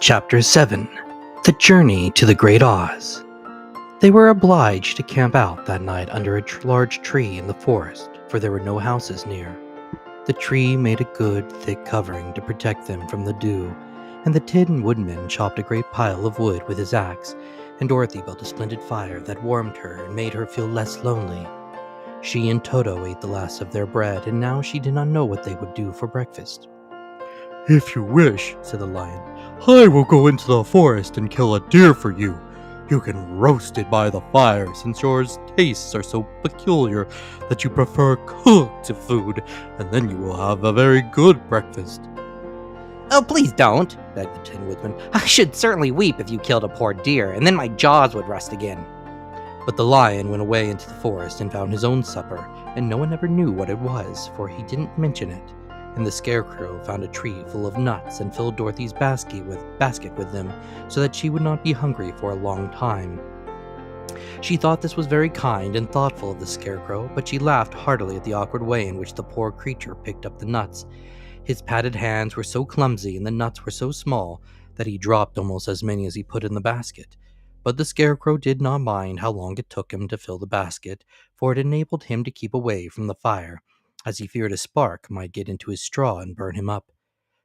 Chapter 7 The Journey to the Great Oz. They were obliged to camp out that night under a large tree in the forest, for there were no houses near. The tree made a good, thick covering to protect them from the dew, and the Tin Woodman chopped a great pile of wood with his axe, and Dorothy built a splendid fire that warmed her and made her feel less lonely. She and Toto ate the last of their bread, and now she did not know what they would do for breakfast. "If you wish," said the lion, "I will go into the forest and kill a deer for you. You can roast it by the fire, since your tastes are so peculiar that you prefer cooked food, and then you will have a very good breakfast." "Oh, please don't," begged the Tin Woodman. "I should certainly weep if you killed a poor deer, and then my jaws would rust again." But the lion went away into the forest and found his own supper, and no one ever knew what it was, for he didn't mention it. And the Scarecrow found a tree full of nuts and filled Dorothy's basket with them, so that she would not be hungry for a long time. She thought this was very kind and thoughtful of the Scarecrow, but she laughed heartily at the awkward way in which the poor creature picked up the nuts. His padded hands were so clumsy and the nuts were so small that he dropped almost as many as he put in the basket. But the Scarecrow did not mind how long it took him to fill the basket, for it enabled him to keep away from the fire, as he feared a spark might get into his straw and burn him up.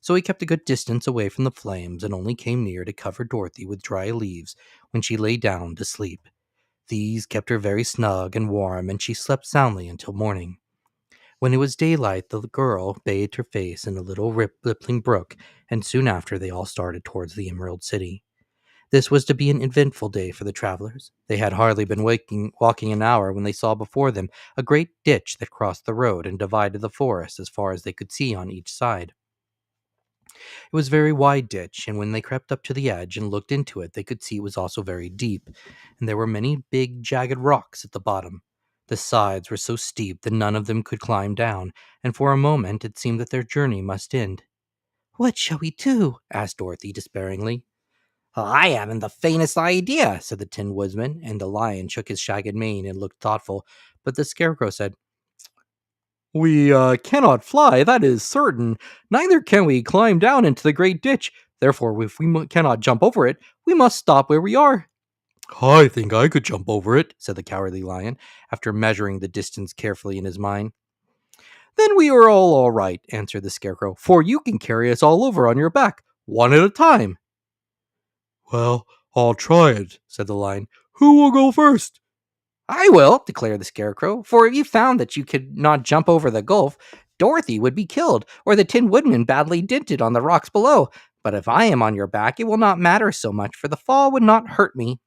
So he kept a good distance away from the flames and only came near to cover Dorothy with dry leaves when she lay down to sleep. These kept her very snug and warm, and she slept soundly until morning. When it was daylight, the girl bathed her face in a little rippling brook, and soon after they all started towards the Emerald City. This was to be an eventful day for the travelers. They had hardly been walking an hour when they saw before them a great ditch that crossed the road and divided the forest as far as they could see on each side. It was a very wide ditch, and when they crept up to the edge and looked into it, they could see it was also very deep, and there were many big, jagged rocks at the bottom. The sides were so steep that none of them could climb down, and for a moment it seemed that their journey must end. "What shall we do?" asked Dorothy despairingly. "I haven't the faintest idea," Said the Tin Woodman, and the lion shook his shaggy mane and looked thoughtful, but the Scarecrow said, "We cannot fly, that is certain. Neither can we climb down into the great ditch. Therefore, if we cannot jump over it, we must stop where we are." "I think I could jump over it," said the Cowardly Lion, after measuring the distance carefully in his mind. "Then we are all right," answered the Scarecrow, "for you can carry us all over on your back, one at a time." "Well, I'll try it," said the lion. "Who will go first?" "I will," declared the Scarecrow, "for if you found that you could not jump over the gulf, Dorothy would be killed, or the Tin Woodman badly dented on the rocks below. But if I am on your back, it will not matter so much, for the fall would not hurt me."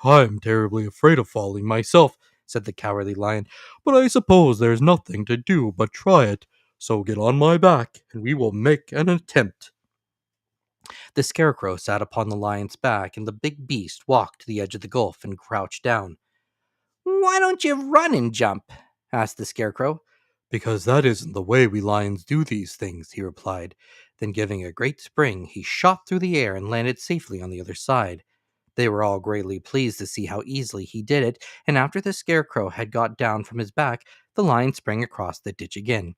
"I'm terribly afraid of falling myself," said the Cowardly Lion, "but I suppose there's nothing to do but try it. So get on my back, and we will make an attempt." The Scarecrow sat upon the lion's back, and the big beast walked to the edge of the gulf and crouched down. "Why don't you run and jump?" asked the Scarecrow. "Because that isn't the way we lions do these things," he replied. Then, giving a great spring, he shot through the air and landed safely on the other side. They were all greatly pleased to see how easily he did it, and after the Scarecrow had got down from his back, the lion sprang across the ditch again.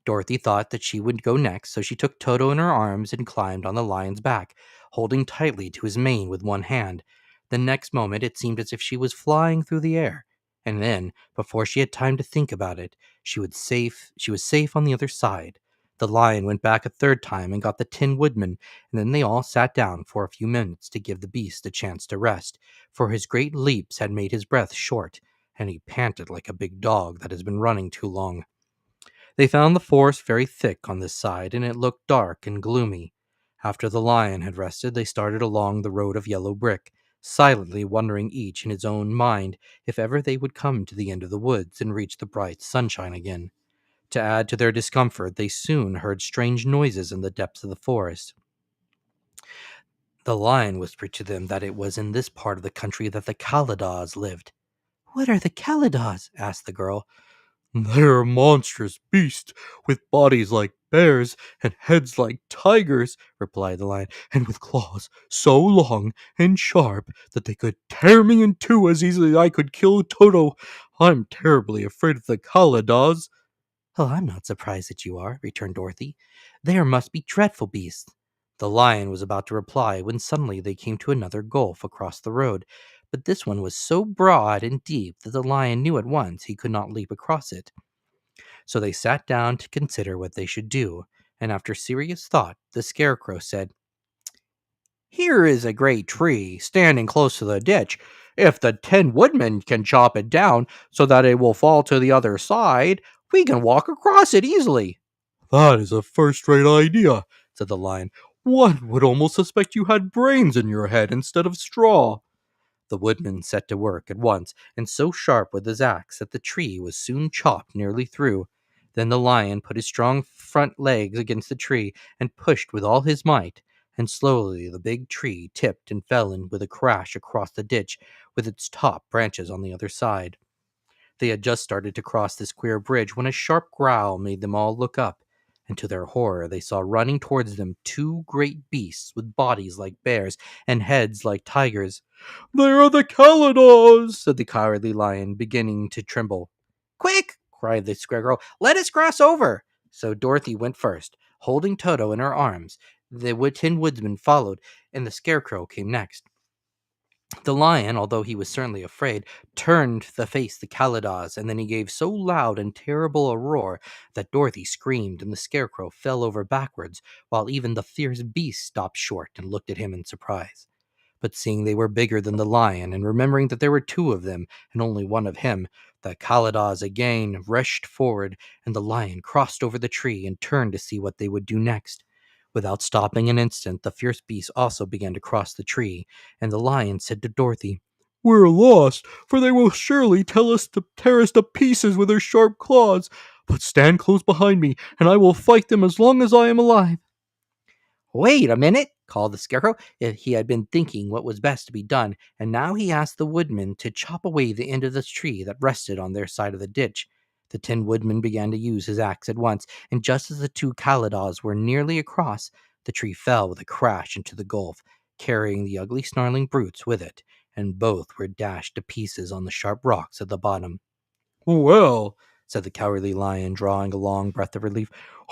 Dorothy thought that she would go next, so she took Toto in her arms and climbed on the lion's back, holding tightly to his mane with one hand. The next moment it seemed as if she was flying through the air, and then, before she had time to think about it, she was safe on the other side. The lion went back a third time and got the Tin Woodman, and then they all sat down for a few minutes to give the beast a chance to rest, for his great leaps had made his breath short, and he panted like a big dog that has been running too long. They found the forest very thick on this side, and it looked dark and gloomy. After the lion had rested, they started along the road of yellow brick, silently wondering each in his own mind if ever they would come to the end of the woods and reach the bright sunshine again. To add to their discomfort, they soon heard strange noises in the depths of the forest. The lion whispered to them that it was in this part of the country that the Kaladas lived. "What are the Kaladas?" asked the girl. "They're monstrous beasts, with bodies like bears and heads like tigers," replied the lion, "and with claws so long and sharp that they could tear me in two as easily as I could kill Toto. I'm terribly afraid of the Kaladas." "Oh, I'm not surprised that you are," returned Dorothy. "There must be dreadful beasts." The lion was about to reply when suddenly they came to another gulf across the road, but this one was so broad and deep that the lion knew at once he could not leap across it. So they sat down to consider what they should do, and after serious thought, the Scarecrow said, "Here is a great tree standing close to the ditch. If the Tin Woodman can chop it down so that it will fall to the other side, we can walk across it easily." That is a first-rate idea, said the lion. One would almost suspect you had brains in your head instead of straw. The woodman set to work at once, and so sharp with his axe that the tree was soon chopped nearly through. Then the lion put his strong front legs against the tree and pushed with all his might, and slowly the big tree tipped and fell in with a crash across the ditch, with its top branches on the other side. They had just started to cross this queer bridge when a sharp growl made them all look up, and to their horror they saw running towards them two great beasts with bodies like bears and heads like tigers. They are the Calados, Said the cowardly lion, beginning to tremble. "Quick!" cried the Scarecrow. "Let us cross over!" So Dorothy went first, holding Toto in her arms. The Tin Woodsman followed, and the Scarecrow came next. The lion, although he was certainly afraid, turned to face the Caladas, and then he gave so loud and terrible a roar that Dorothy screamed, and the Scarecrow fell over backwards, while even the fierce beast stopped short and looked at him in surprise. But seeing they were bigger than the lion, and remembering that there were two of them and only one of him, the Kaladas again rushed forward, and the lion crossed over the tree and turned to see what they would do next. Without stopping an instant, the fierce beast also began to cross the tree, and the lion said to Dorothy, We're lost, for they will surely tear us to pieces with their sharp claws. But stand close behind me, and I will fight them as long as I am alive. "Wait a minute," called the Scarecrow. He had been thinking what was best to be done, and now he asked the Woodman to chop away the end of the tree that rested on their side of the ditch. The Tin Woodman began to use his axe at once, and just as the two Kaladas were nearly across, the tree fell with a crash into the gulf, carrying the ugly snarling brutes with it, and both were dashed to pieces on the sharp rocks at the bottom. Well, Said the cowardly lion, drawing a long breath of relief,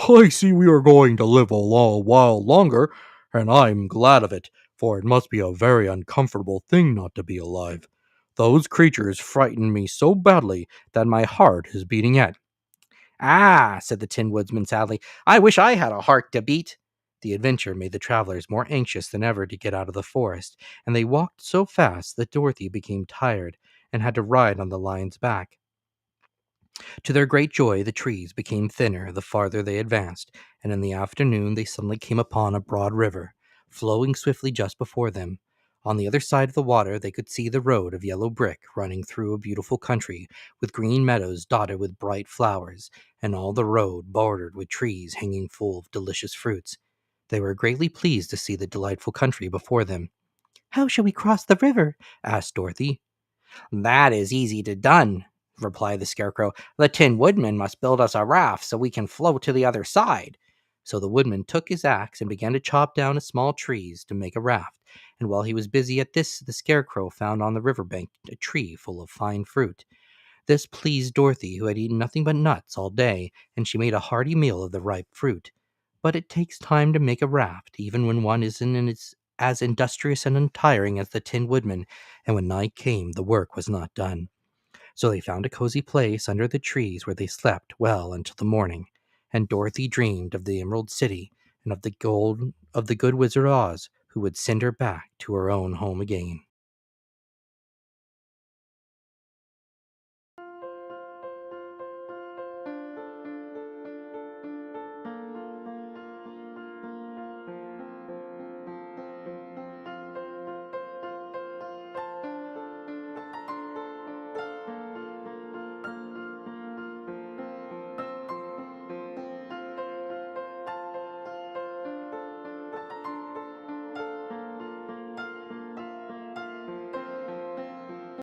I see we are going to live a while longer, and I'm glad of it, for it must be a very uncomfortable thing not to be alive. Those creatures frightened me so badly that my heart is beating yet. "Ah," said the Tin Woodsman sadly, "I wish I had a heart to beat." The adventure made the travelers more anxious than ever to get out of the forest, and they walked so fast that Dorothy became tired and had to ride on the lion's back. To their great joy, the trees became thinner the farther they advanced, and in the afternoon they suddenly came upon a broad river, flowing swiftly just before them. On the other side of the water they could see the road of yellow brick running through a beautiful country, with green meadows dotted with bright flowers, and all the road bordered with trees hanging full of delicious fruits. They were greatly pleased to see the delightful country before them. "How shall we cross the river?" asked Dorothy. "That is easy to done," replied the Scarecrow. "The Tin Woodman must build us a raft so we can float to the other side." So the Woodman took his axe and began to chop down small trees to make a raft, and while he was busy at this, the Scarecrow found on the river bank a tree full of fine fruit. This pleased Dorothy, who had eaten nothing but nuts all day, and she made a hearty meal of the ripe fruit. But it takes time to make a raft, even when one isn't as industrious and untiring as the Tin Woodman, and when night came the work was not done. So they found a cozy place under the trees where they slept well until the morning, and Dorothy dreamed of the Emerald City and of the good Wizard Oz, who would send her back to her own home again.